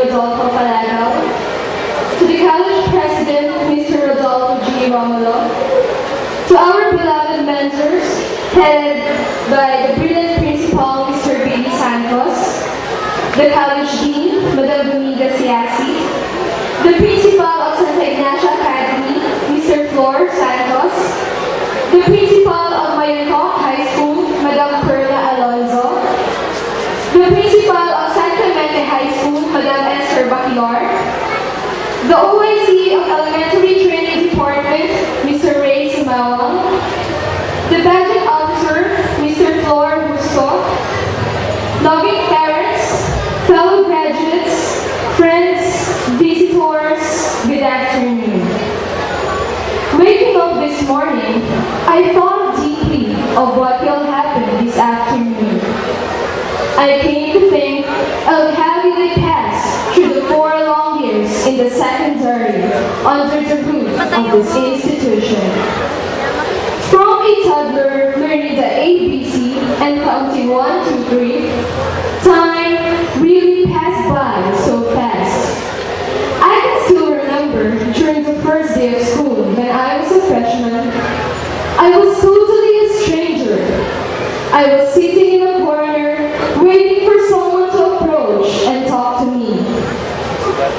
to the college president, Mr. Rodolfo G. Romulo, to our beloved mentors, headed by the brilliant principal, Mr. Billy Santos, the college dean, Madam Boniga Siaxi, the principal of Santa Ignacia Academy, Mr. Flor Santos, the principal of Mayangkok High School, Madam Perla Alonzo, the principal of San Clemente High School, Madam Esther Baquilar, the OIC of Elementary Training Department, Mr. Ray Sumawang, the budget officer, Mr. Flor Busto, loving parents, fellow graduates, friends, visitors, good afternoon. Waking up this morning, I thought deeply of what will happen this afternoon. I came to think of how we would pass through the 4 long years in the secondary under the roof of this institution. From a toddler learning the ABC and counting 1, 2, 3, time really passed by so fast. I can still remember during the first day of school when I was a freshman, I was totally a stranger. I was sitting in a corner waiting for someone to approach and talk to me.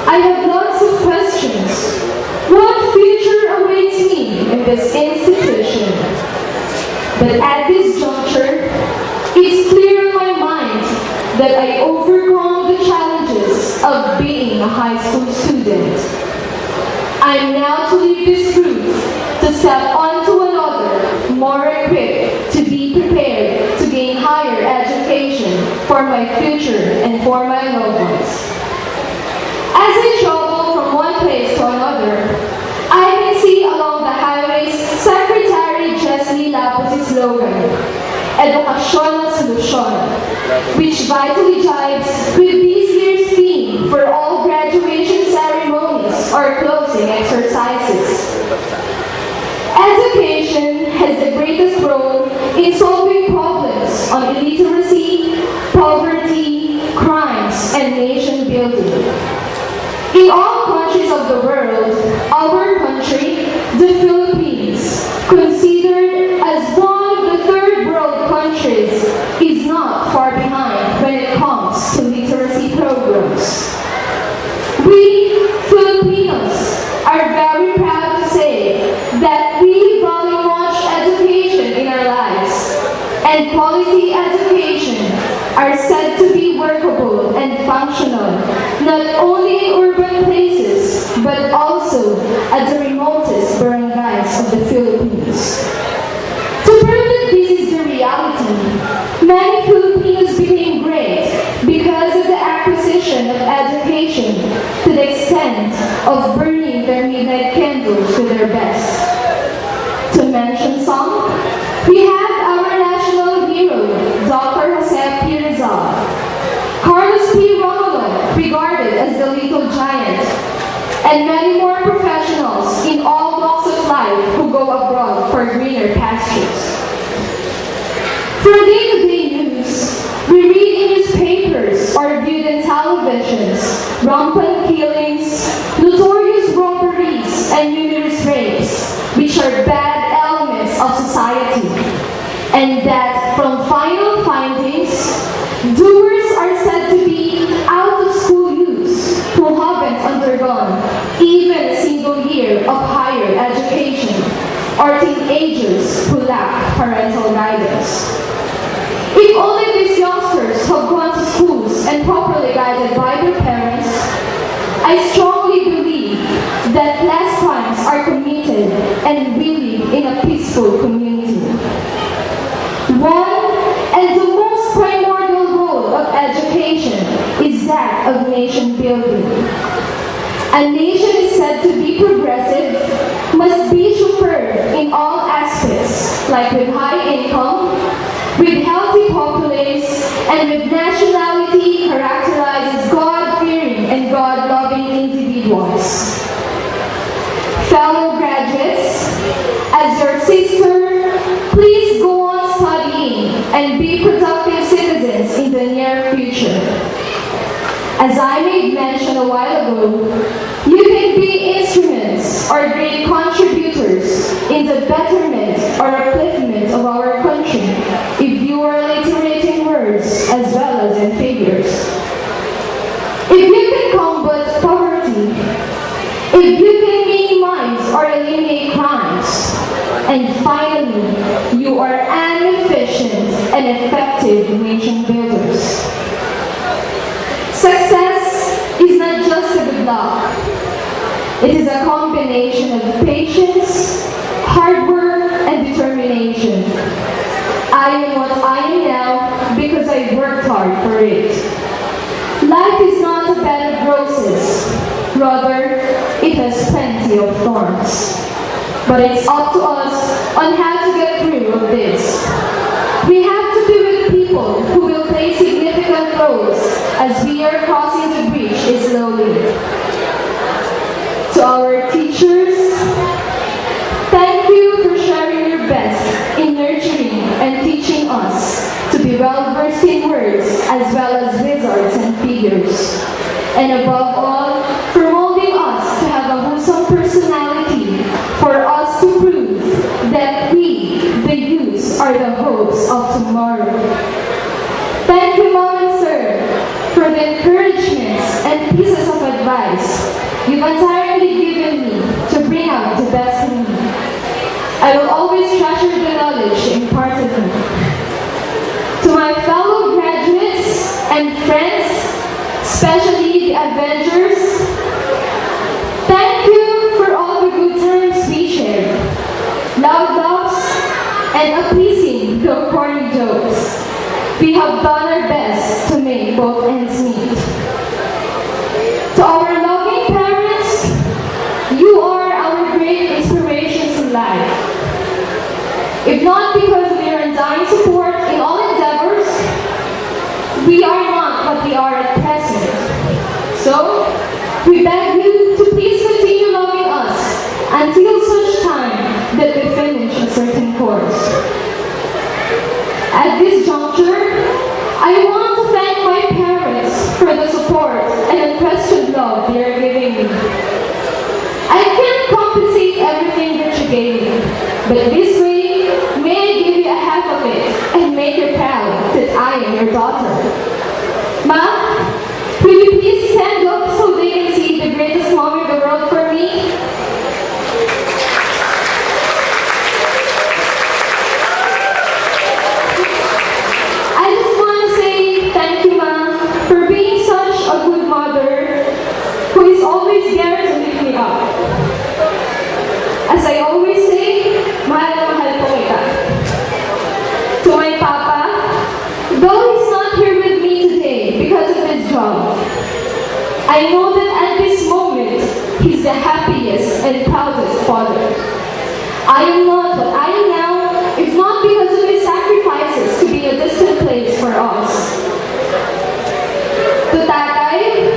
I had lots of questions. What future awaits me in this institution? But at this juncture, it's clear in my mind that I overcome the challenges of being a high school student. I'm now to leave this roof to step onto another, more equipped to be prepared to gain higher education for my future and for my loved ones. As I travel from one place to another, I can see along the highways Secretary Jessie Lapus' slogan, Edukasyon na Solusyon, which vitally jives with this year's theme for all graduation ceremonies or closing exercises. Education has the greatest role in solving problems on illiteracy, poverty, crimes, and nation building. In all countries of the world, our country, the Philippines, considered as one of the third world countries, is not far behind when it comes to literacy programs. We Filipinos are very proud to say that we value much education in our lives, and quality education are said to be workable and functional, not only in urban places, but also at the remotest barangays of the Philippines. To prove that this is the reality, many Filipinos became great because of the acquisition of education to the extent of burning their midnight candles to their best. To mention some, we have our national hero, Dr. Jose P. Rizal, Carlos P. Romulo, regarded as the little giant, and many more professionals in all walks of life who go abroad for greener pastures. For day-to-day news, we read in newspapers or viewed in televisions rampant killings, notorious robberies, and numerous rapes, which are bad elements of society, and that from final findings, doers are said to be out-of-school youths who haven't undergone even a single year of higher education, or teenagers who lack parental guidance. If only these youngsters have gone to schools and properly guided by their parents, I strongly believe that less crimes are committed and we live in a peaceful community. One and the most primordial role of education is that of nation building. A nation is said to be progressive, must be superb in all aspects, like with high income, with healthy populace, and with nationality characterized as God-fearing and God-loving individuals. Fellow graduates, as your sister, please go on studying and be productive citizens in the near future. As I made mentioned a while ago, you can be instruments or great contributors in the betterment or upliftment of our country if you are literate in words as well as in figures. If you can combat poverty, if you can minimize or eliminate crimes, and finally, you are an efficient and effective nation builders. Success is not just a good luck. It is a combination of patience, hard work, and determination. I am what I am now because I worked hard for it. Life is not a bed of roses. Rather, it has plenty of thorns. But it's up to us on how to get through of this. We have to be with people who will play significant roles as we are crossing the bridge slowly. To our teachers, thank you for sharing your best in nurturing and teaching us to be well-versed in words as well as wizards and figures. And above all, for molding us to have a wholesome personality for us to prove that we, the youths, are the hopes of tomorrow. Thank you, Mom and Sir, for the encouragements and pieces of advice you've entirely given me to bring out the best in me. I will always treasure the knowledge imparted to me. To my fellow graduates and friends, especially the Avengers, thank you for all the good times we shared, loud laughs, and appeasing the corny jokes. We have done our best to make both ends meet. To our loving parents, you are our great inspirations in life. If not because of your undying support in all endeavors, we are not what we are at present. So, we beg you to please continue loving us until such time that we finish a certain course. At this juncture, I want to thank my parents for the support and unquestioned love they are giving me. I can't compensate everything that you gave me, but this way, may I give you a half of it and make you proud that I am your daughter. Ma, will you please stand up so they can see the greatest mom in the world for me? I just want to say thank you, Ma, for being such a good mother who is always there to lift me up. As I always say, mahal na mahal po kita. To my Papa, though he's not here with me today because of his job, I know that at this moment, he's the happiest and proudest father. I am not what I am now, if not because of his sacrifices to be a distant place for us. To Tatay,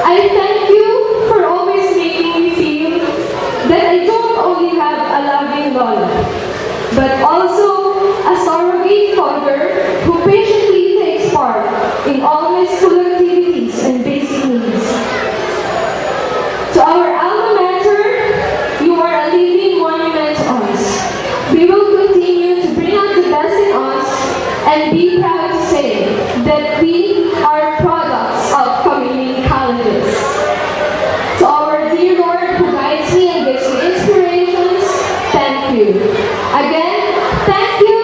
I thank you for always making me feel that I don't only have a loving Lola, but also a surrogate father who patiently takes part in all my school activities and basic needs. To our alma mater, you are a living monument to us. We will continue to bring out the best in us and be proud to say that we are products of community colleges. To our dear Lord who guides me and gives me inspirations, thank you. Again, thank you